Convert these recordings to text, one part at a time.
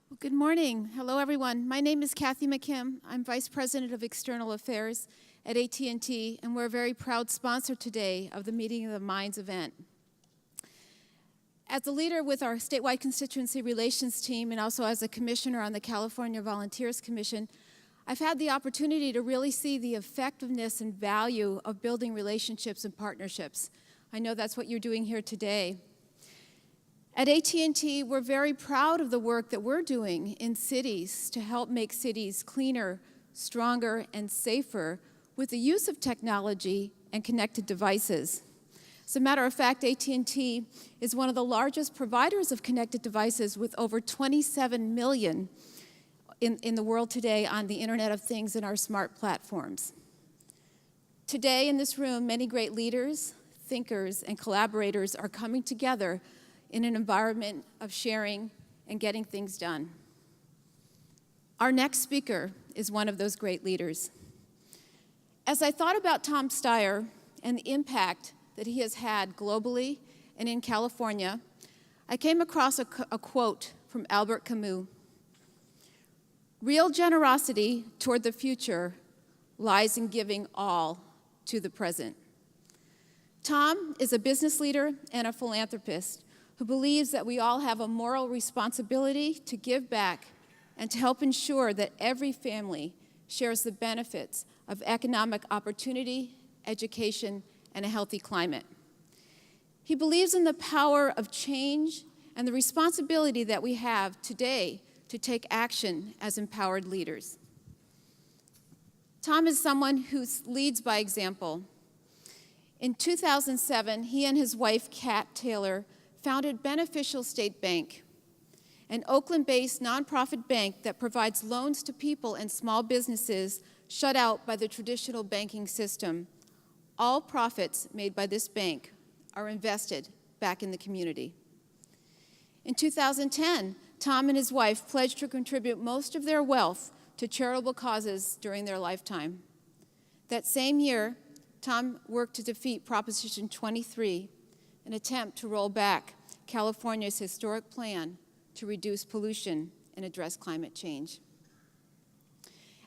Well, good morning. Hello, everyone. My name is Kathy McKim. I'm Vice President of External Affairs at AT&T, and we're a very proud sponsor today of the Meeting of the Minds event. As a leader with our statewide constituency relations team and also as a commissioner on the California Volunteers Commission, I've had the opportunity to really see the effectiveness and value of building relationships and partnerships. I know that's what you're doing here today. At AT&T, we're very proud of the work that we're doing in cities to help make cities cleaner, stronger, and safer with the use of technology and connected devices. As a matter of fact, AT&T is one of the largest providers of connected devices with over 27 million in the world today on the Internet of Things and our smart platforms. Today in this room, many great leaders, thinkers, and collaborators are coming together in an environment of sharing and getting things done. Our next speaker is one of those great leaders. As I thought about Tom Steyer and the impact that he has had globally and in California, I came across a quote from Albert Camus. "Real generosity toward the future lies in giving all to the present." Tom is a business leader and a philanthropist who believes that we all have a moral responsibility to give back and to help ensure that every family shares the benefits of economic opportunity, education, and a healthy climate. He believes in the power of change and the responsibility that we have today to take action as empowered leaders. Tom is someone who leads by example. In 2007, he and his wife, Kat Taylor, founded Beneficial State Bank, an Oakland-based nonprofit bank that provides loans to people and small businesses shut out by the traditional banking system. All profits made by this bank are invested back in the community. In 2010, Tom and his wife pledged to contribute most of their wealth to charitable causes during their lifetime. That same year, Tom worked to defeat Proposition 23, an attempt to roll back California's historic plan to reduce pollution and address climate change.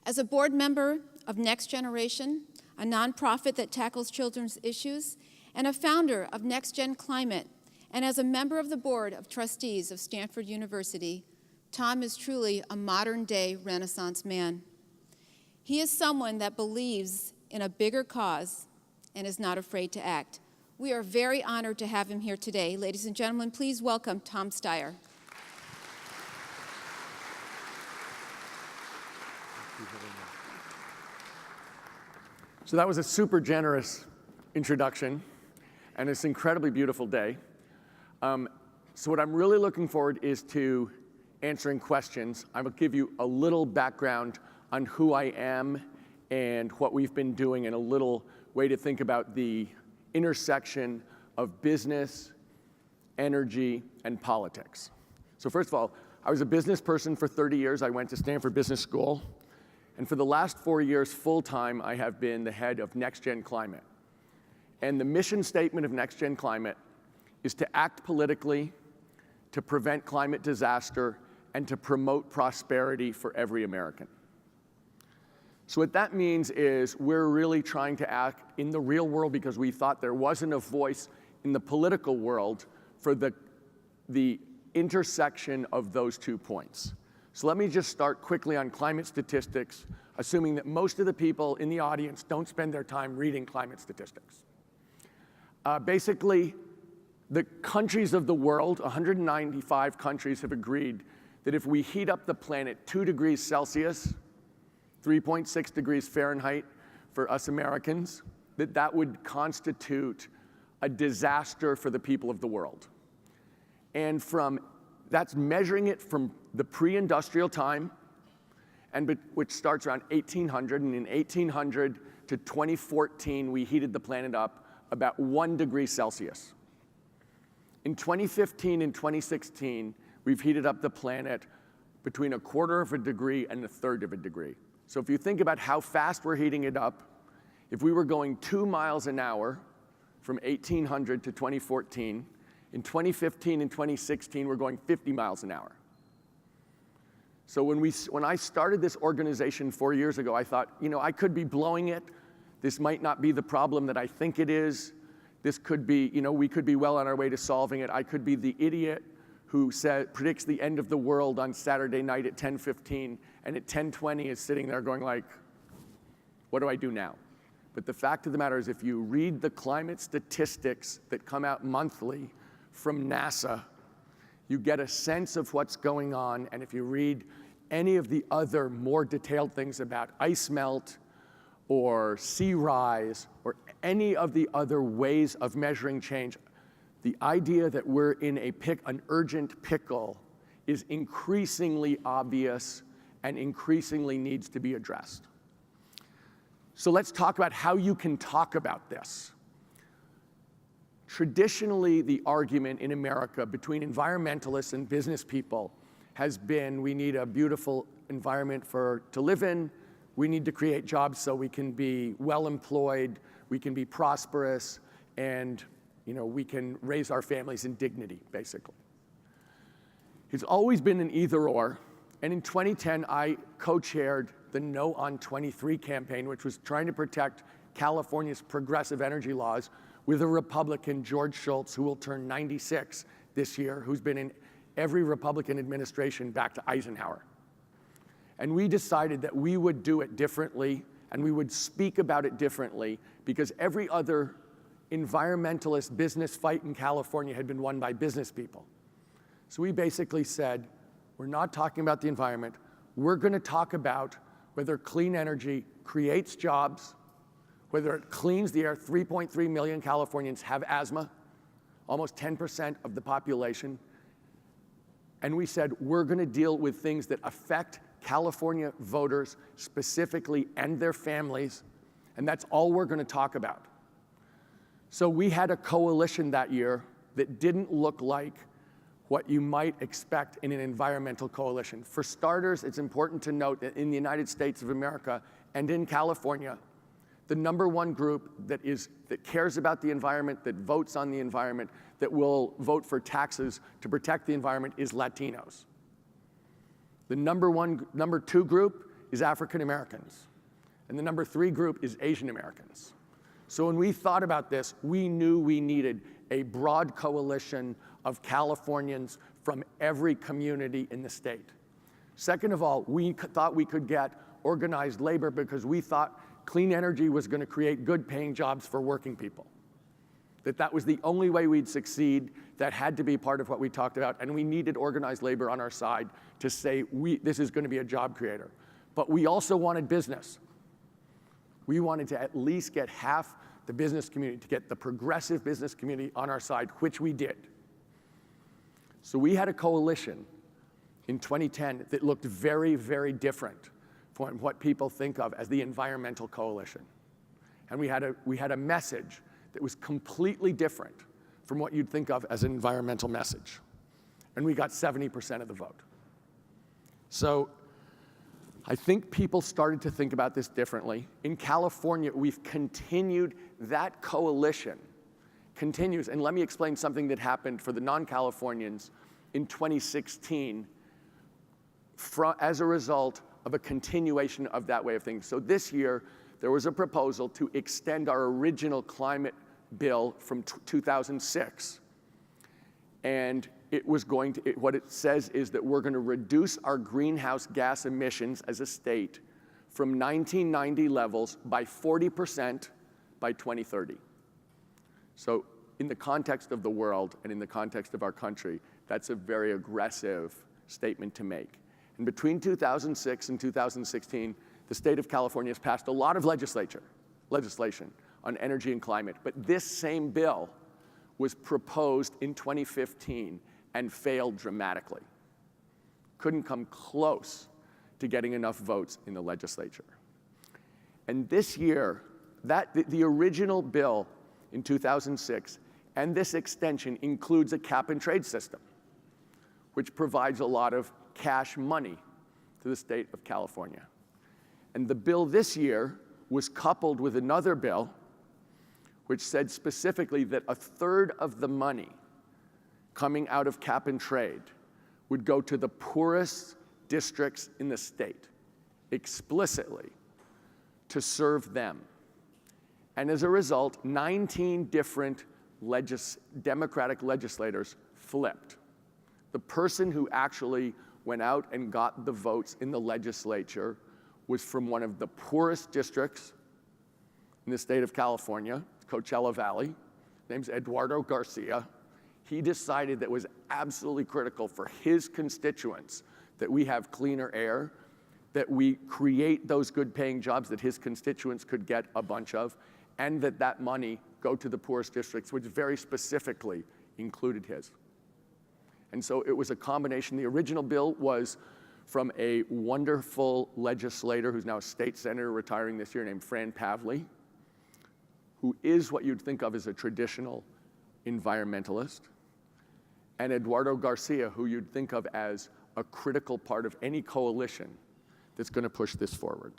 As a board member of NextGen, a nonprofit that tackles children's issues, and a founder of NextGen Climate, and as a member of the board of trustees of Stanford University, Tom is truly a modern-day Renaissance man. He is someone that believes in a bigger cause and is not afraid to act. We are very honored to have him here today. Ladies and gentlemen, please welcome Tom Steyer. So that was a super generous introduction, and it's an incredibly beautiful day. So what I'm really looking forward is to answering questions. I will give you a little background on who I am and what we've been doing, and a little way to think about the intersection of business, energy, and politics. So first of all, I was a business person for 30 years. I went to Stanford Business School. And for the last 4 years, full-time, I have been the head of NextGen Climate. And the mission statement of NextGen Climate is to act politically, to prevent climate disaster, and to promote prosperity for every American. So what that means is we're really trying to act in the real world because we thought there wasn't a voice in the political world for the intersection of those 2 points. So let me just start quickly on climate statistics, assuming that most of the people in the audience don't spend their time reading climate statistics. Basically, the countries of the world, 195 countries, have agreed that if we heat up the planet 2 degrees Celsius, 3.6 degrees Fahrenheit for us Americans, that would constitute a disaster for the people of the world. And that's measuring it from the pre-industrial time, which starts around 1800, and in 1800 to 2014, we heated the planet up about 1 degree Celsius. In 2015 and 2016, we've heated up the planet between 1/4 of a degree and 1/3 of a degree. So if you think about how fast we're heating it up, if we were going 2 miles an hour from 1800 to 2014, in 2015 and 2016, we're going 50 miles an hour. So when I started this organization 4 years ago, I thought, I could be blowing it. This might not be the problem that I think it is. This could be, we could be well on our way to solving it. I could be the idiot who predicts the end of the world on Saturday night at 10:15, and at 10:20 is sitting there going like, what do I do now? But the fact of the matter is, if you read the climate statistics that come out monthly from NASA, you get a sense of what's going on. And if you read any of the other more detailed things about ice melt or sea rise or any of the other ways of measuring change, the idea that we're in an urgent pickle is increasingly obvious and increasingly needs to be addressed. So let's talk about how you can talk about this. Traditionally, the argument in America between environmentalists and business people has been, we need a beautiful environment to live in, we need to create jobs so we can be well employed, we can be prosperous, and we can raise our families in dignity, basically. It's always been an either or, and in 2010, I co-chaired the No on 23 campaign, which was trying to protect California's progressive energy laws with a Republican, George Shultz, who will turn 96 this year, who's been in every Republican administration back to Eisenhower. And we decided that we would do it differently, and we would speak about it differently, because every other environmentalist business fight in California had been won by business people. So we basically said, we're not talking about the environment, we're gonna talk about whether clean energy creates jobs, whether it cleans the air. 3.3 million Californians have asthma, almost 10% of the population. And we said, we're gonna deal with things that affect California voters specifically and their families, and that's all we're gonna talk about. So we had a coalition that year that didn't look like what you might expect in an environmental coalition. For starters, it's important to note that in the United States of America and in California, the number one group that cares about the environment, that votes on the environment, that will vote for taxes to protect the environment is Latinos. The number two group is African Americans. And the number three group is Asian Americans. So when we thought about this, we knew we needed a broad coalition of Californians from every community in the state. Second of all, we thought we could get organized labor because we thought clean energy was going to create good paying jobs for working people. That was the only way we'd succeed. That had to be part of what we talked about, and we needed organized labor on our side to say this is going to be a job creator. But we also wanted business. We wanted to at least get half the business community, to get the progressive business community on our side, which we did. So we had a coalition in 2010 that looked very, very different from what people think of as the environmental coalition. And we had a message that was completely different from what you'd think of as an environmental message. And we got 70% of the vote. So I think people started to think about this differently. In California, we've continued, that coalition continues. And let me explain something that happened for the non-Californians in 2016 as a result of a continuation of that way of thinking. So this year, there was a proposal to extend our original climate bill from 2006. And what it says is that we're going to reduce our greenhouse gas emissions as a state from 1990 levels by 40% by 2030. So in the context of the world and in the context of our country, that's a very aggressive statement to make. And between 2006 and 2016, the state of California has passed a lot of legislation on energy and climate. But this same bill was proposed in 2015 and failed dramatically. Couldn't come close to getting enough votes in the legislature. And this year, the original bill in 2006 and this extension includes a cap and trade system, which provides a lot of cash money to the state of California. And the bill this year was coupled with another bill which said specifically that a third of the money coming out of cap and trade would go to the poorest districts in the state explicitly to serve them. And as a result, 19 different Democratic legislators flipped. The person who actually went out and got the votes in the legislature was from one of the poorest districts in the state of California, Coachella Valley. His name's Eduardo Garcia. He decided that it was absolutely critical for his constituents that we have cleaner air, that we create those good paying jobs that his constituents could get a bunch of, and that that money go to the poorest districts, which very specifically included his. And so it was a combination. The original bill was from a wonderful legislator who's now a state senator retiring this year named Fran Pavley, who is what you'd think of as a traditional environmentalist, and Eduardo Garcia, who you'd think of as a critical part of any coalition that's going to push this forward.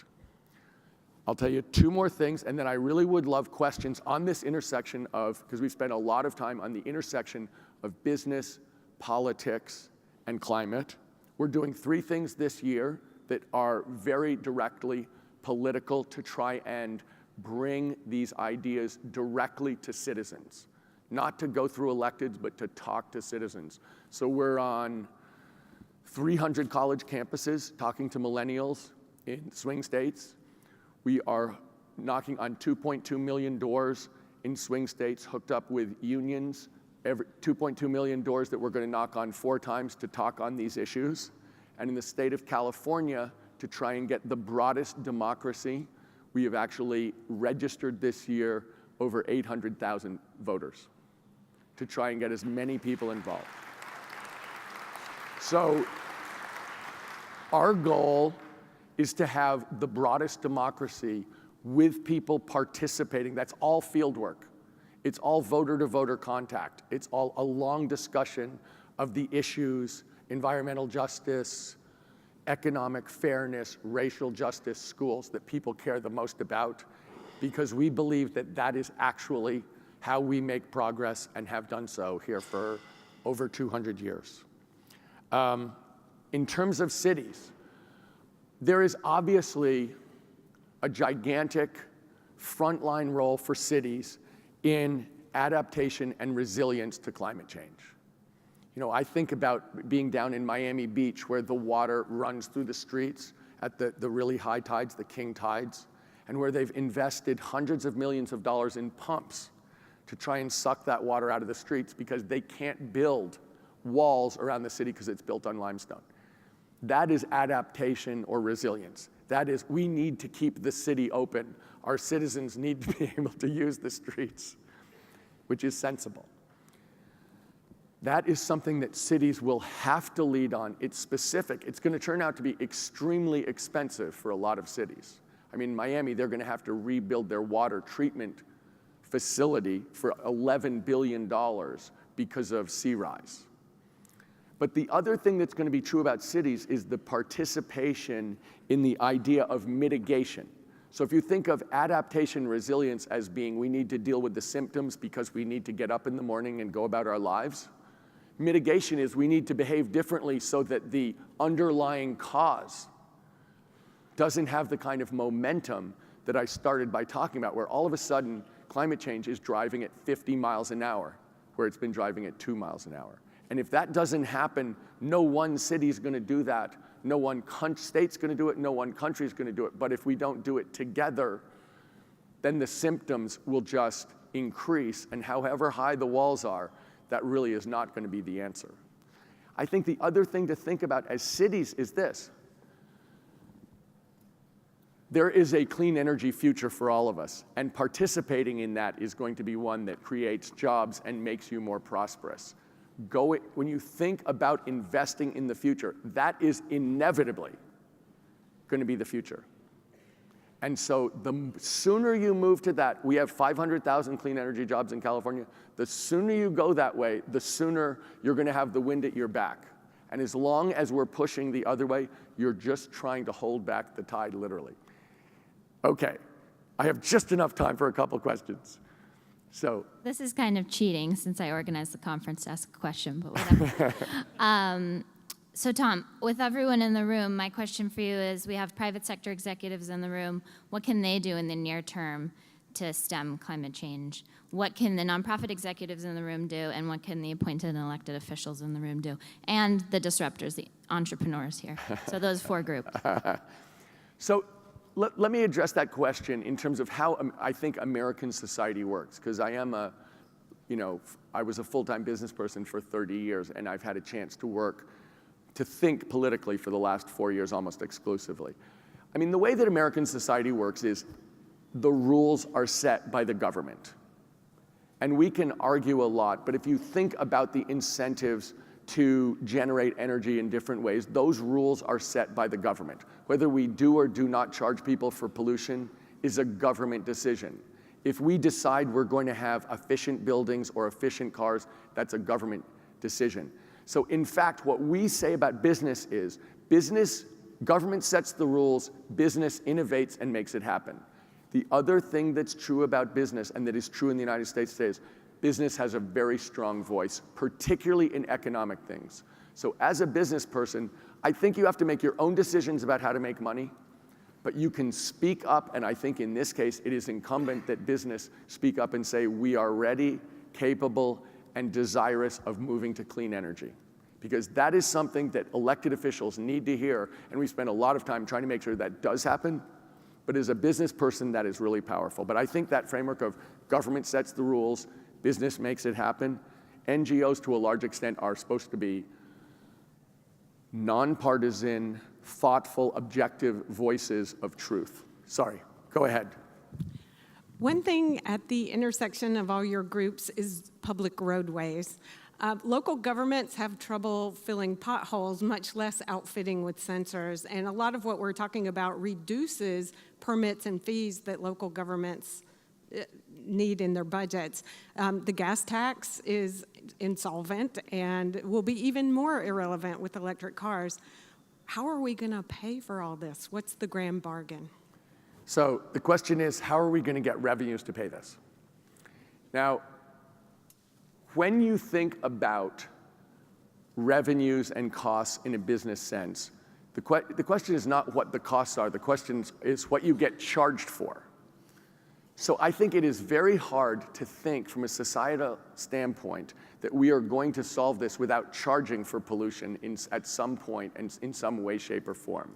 I'll tell you two more things, and then I really would love questions on this intersection of, because we've spent a lot of time on the intersection of business, politics, and climate. We're doing 3 things this year that are very directly political to try and bring these ideas directly to citizens, not to go through electeds, but to talk to citizens. So we're on 300 college campuses talking to millennials in swing states. We are knocking on 2.2 million doors in swing states hooked up with unions. 2.2 million doors that we're going to knock on 4 times to talk on these issues. And in the state of California, to try and get the broadest democracy, we have actually registered this year over 800,000 voters to try and get as many people involved. So our goal is to have the broadest democracy with people participating. That's all field work. It's all voter-to-voter contact. It's all a long discussion of the issues, environmental justice, economic fairness, racial justice, schools that people care the most about, because we believe that that is actually how we make progress and have done so here for over 200 years. In terms of cities, there is obviously a gigantic frontline role for cities in adaptation and resilience to climate change. You know, I think about being down in Miami Beach where the water runs through the streets at the really high tides, the king tides, and where they've invested hundreds of millions of dollars in pumps to try and suck that water out of the streets because they can't build walls around the city because it's built on limestone. That is adaptation or resilience. That is, we need to keep the city open. Our citizens need to be able to use the streets, which is sensible. That is something that cities will have to lead on. It's specific. It's going to turn out to be extremely expensive for a lot of cities. I mean, Miami, they're going to have to rebuild their water treatment facility for $11 billion because of sea rise. But the other thing that's going to be true about cities is the participation in the idea of mitigation. So if you think of adaptation resilience as being we need to deal with the symptoms because we need to get up in the morning and go about our lives, mitigation is we need to behave differently so that the underlying cause doesn't have the kind of momentum that I started by talking about, where all of a sudden climate change is driving at 50 miles an hour, where it's been driving at 2 miles an hour. And if that doesn't happen, no one city is going to do that. No one state's going to do it. No one country is going to do it. But if we don't do it together, then the symptoms will just increase. And however high the walls are, that really is not going to be the answer. I think the other thing to think about as cities is this. There is a clean energy future for all of us. And participating in that is going to be one that creates jobs and makes you more prosperous. When you think about investing in the future, that is inevitably going to be the future. And so the sooner you move to that, we have 500,000 clean energy jobs in California. The sooner you go that way, the sooner you're going to have the wind at your back. And as long as we're pushing the other way, you're just trying to hold back the tide, literally. Okay, I have just enough time for a couple questions. So this is kind of cheating since I organized the conference to ask a question, but whatever. So Tom, with everyone in the room, my question for you is, we have private sector executives in the room. What can they do in the near term to stem climate change? What can the nonprofit executives in the room do, and what can the appointed and elected officials in the room do? And the disruptors, the entrepreneurs here. So those 4 groups. So let me address that question in terms of how I think American society works, because I was a full-time business person for 30 years, and I've had a chance to think politically for the last 4 years almost exclusively. I mean, the way that American society works is the rules are set by the government. And we can argue a lot, but if you think about the incentives to generate energy in different ways, those rules are set by the government. Whether we do or do not charge people for pollution is a government decision. If we decide we're going to have efficient buildings or efficient cars, that's a government decision. So in fact, what we say about business is, government sets the rules, business innovates and makes it happen. The other thing that's true about business, and that is true in the United States today, is business has a very strong voice, particularly in economic things. So as a business person, I think you have to make your own decisions about how to make money, but you can speak up, and I think in this case, it is incumbent that business speak up and say, we are ready, capable, and desirous of moving to clean energy. Because that is something that elected officials need to hear, and we spend a lot of time trying to make sure that does happen. But as a business person, that is really powerful. But I think that framework of government sets the rules, business makes it happen. NGOs, to a large extent, are supposed to be nonpartisan, thoughtful, objective voices of truth. Sorry, go ahead. One thing at the intersection of all your groups is public roadways. Local governments have trouble filling potholes, much less outfitting with sensors. And a lot of what we're talking about reduces permits and fees that local governments need in their budgets. The gas tax is insolvent and will be even more irrelevant with electric cars. How are we going to pay for all this? What's the grand bargain? So the question is, how are we going to get revenues to pay this? Now, when you think about revenues and costs in a business sense, the question is not what the costs are. The question is what you get charged for. So I think it is very hard to think from a societal standpoint that we are going to solve this without charging for pollution at some point and in some way, shape, or form.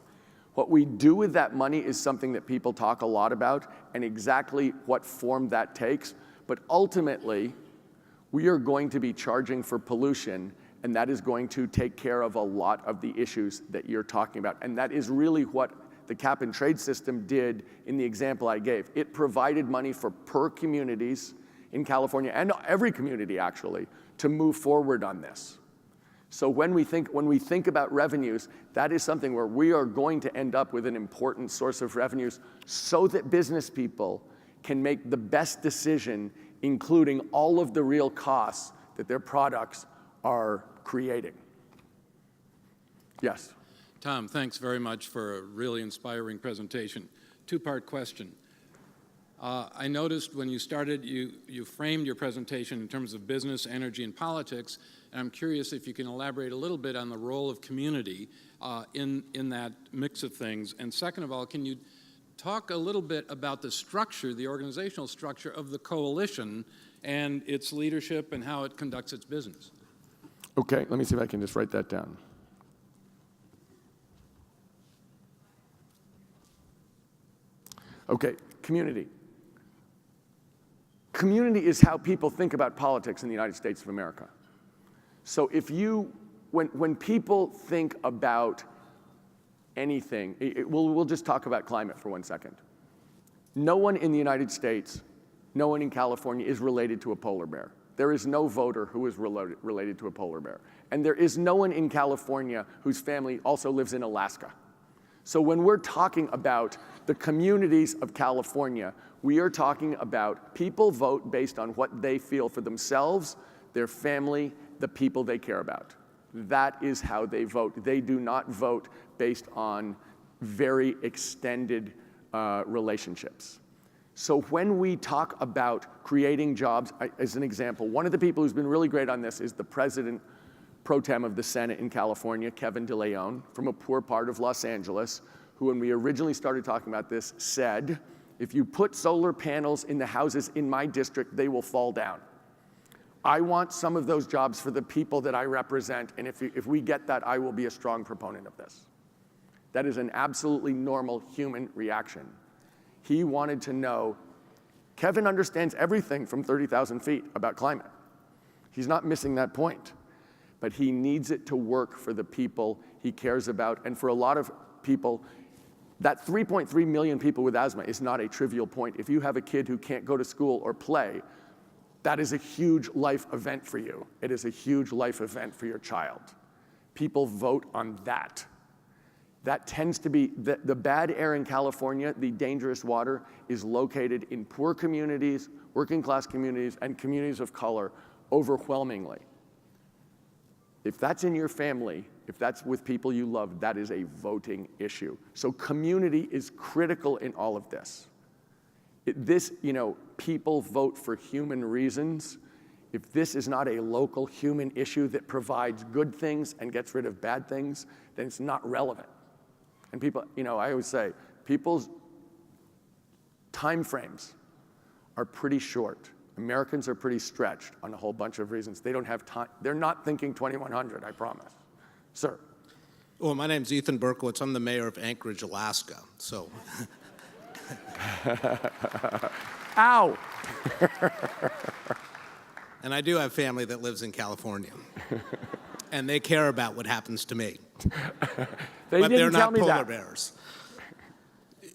What we do with that money is something that people talk a lot about, and exactly what form that takes. But ultimately, we are going to be charging for pollution, and that is going to take care of a lot of the issues that you're talking about. And that is really what the cap and trade system did in the example I gave. It provided money for per communities in California, and every community actually, to move forward on this. So when we think about revenues, that is something where we are going to end up with an important source of revenues so that business people can make the best decision, including all of the real costs that their products are creating. Yes? Tom, thanks very much for a really inspiring presentation. Two-part question. I noticed when you started, you framed your presentation in terms of business, energy, and politics, and I'm curious if you can elaborate a little bit on the role of community in that mix of things. And second of all, can you talk a little bit about the structure, the organizational structure of the coalition and its leadership and how it conducts its business? Okay, let me see if I can just write that down. Okay, community. Community is how people think about politics in the United States of America. So when people think about anything, we'll just talk about climate for 1 second. No one in the United States, no one in California is related to a polar bear. There is no voter who is related to a polar bear. And there is no one in California whose family also lives in Alaska. So when we're talking about the communities of California, we are talking about people vote based on what they feel for themselves, their family, the people they care about. That is how they vote. They do not vote based on very extended relationships. So when we talk about creating jobs, as an example, one of the people who's been really great on this is the president pro tem of the Senate in California, Kevin De Leon, from a poor part of Los Angeles, who, when we originally started talking about this, said, if you put solar panels in the houses in my district, they will fall down. I want some of those jobs for the people that I represent, and if we get that, I will be a strong proponent of this. That is an absolutely normal human reaction. He wanted to know, Kevin understands everything from 30,000 feet about climate. He's not missing that point, but he needs it to work for the people he cares about, and for a lot of people, that 3.3 million people with asthma is not a trivial point. If you have a kid who can't go to school or play, that is a huge life event for you. It is a huge life event for your child. People vote on that. That tends to be, the bad air in California, the dangerous water, is located in poor communities, working class communities, and communities of color overwhelmingly. If that's in your family, if that's with people you love, that is a voting issue. So community is critical in all of this. People vote for human reasons. If this is not a local human issue that provides good things and gets rid of bad things, then it's not relevant. And people, I always say, people's time frames are pretty short. Americans are pretty stretched on a whole bunch of reasons. They don't have time. They're not thinking 2100, I promise. Sir. Well, my name's Ethan Berkowitz. I'm the mayor of Anchorage, Alaska. So. Ow! And I do have family that lives in California. And they care about what happens to me. But they're not polar bears.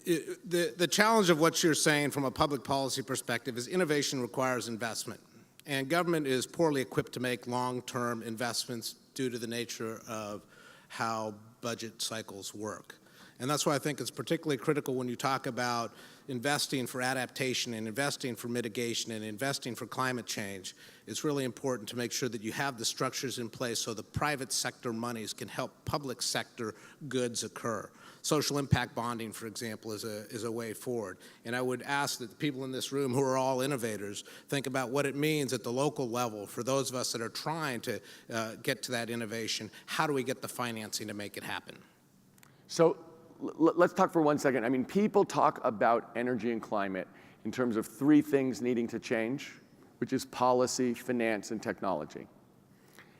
The challenge of what you're saying from a public policy perspective is innovation requires investment. And government is poorly equipped to make long-term investments due to the nature of how budget cycles work. And that's why I think it's particularly critical when you talk about investing for adaptation and investing for mitigation and investing for climate change. It's really important to make sure that you have the structures in place so the private sector monies can help public sector goods occur. Social impact bonding, for example, is a way forward. And I would ask that the people in this room who are all innovators think about what it means at the local level for those of us that are trying to get to that innovation. How do we get the financing to make it happen? So let's talk for 1 second. I mean, people talk about energy and climate in terms of 3 things needing to change, which is policy, finance, and technology.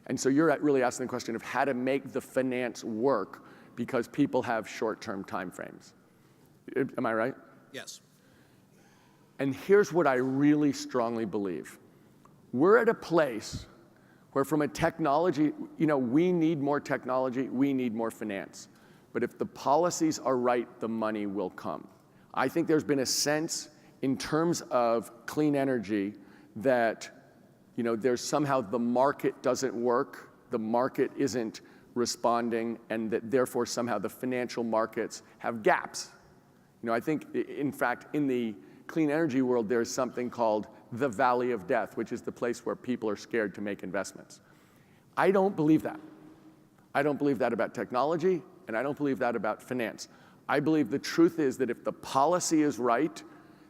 And so you're really asking the question of how to make the finance work because people have short-term time frames. Am I right? Yes. And here's what I really strongly believe. We're at a place where from a technology, we need more technology, we need more finance. But if the policies are right, the money will come. I think there's been a sense in terms of clean energy that there's somehow the market doesn't work, the market isn't responding, and that therefore somehow the financial markets have gaps. I think, in fact, in the clean energy world, there's something called the valley of death, which is the place where people are scared to make investments. I don't believe that. I don't believe that about technology, and I don't believe that about finance. I believe the truth is that if the policy is right,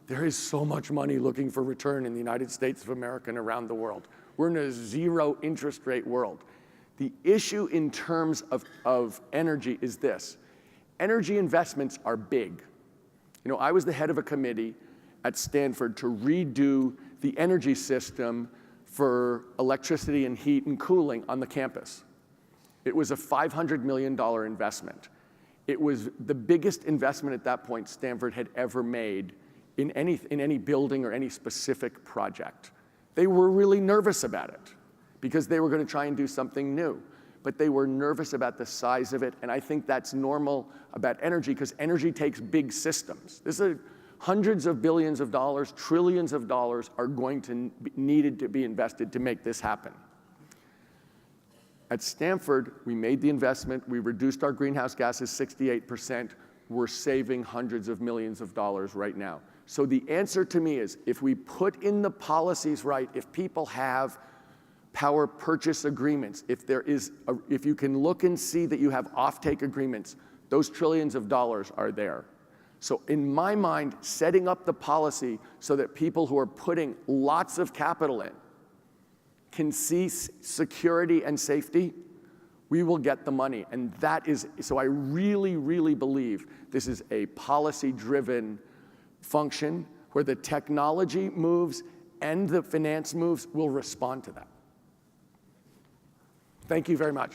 there is so much money looking for return in the United States of America and around the world. We're in a zero interest rate world. The issue in terms of energy is this. Energy investments are big. I was the head of a committee at Stanford to redo the energy system for electricity and heat and cooling on the campus. It was a $500 million investment. It was the biggest investment at that point Stanford had ever made in any building or any specific project. They were really nervous about it because they were going to try and do something new. But they were nervous about the size of it, and I think that's normal about energy because energy takes big systems. This is hundreds of billions of dollars, trillions of dollars are going to needed to be invested to make this happen. At Stanford, we made the investment, we reduced our greenhouse gases 68%, we're saving hundreds of millions of dollars right now. So the answer to me is, if we put in the policies right, if people have power purchase agreements, if you can look and see that you have offtake agreements, those trillions of dollars are there. So in my mind, setting up the policy so that people who are putting lots of capital in can see security and safety, we will get the money. And that is, so I really, really believe this is a policy-driven function where the technology moves and the finance moves will respond to that. Thank you very much.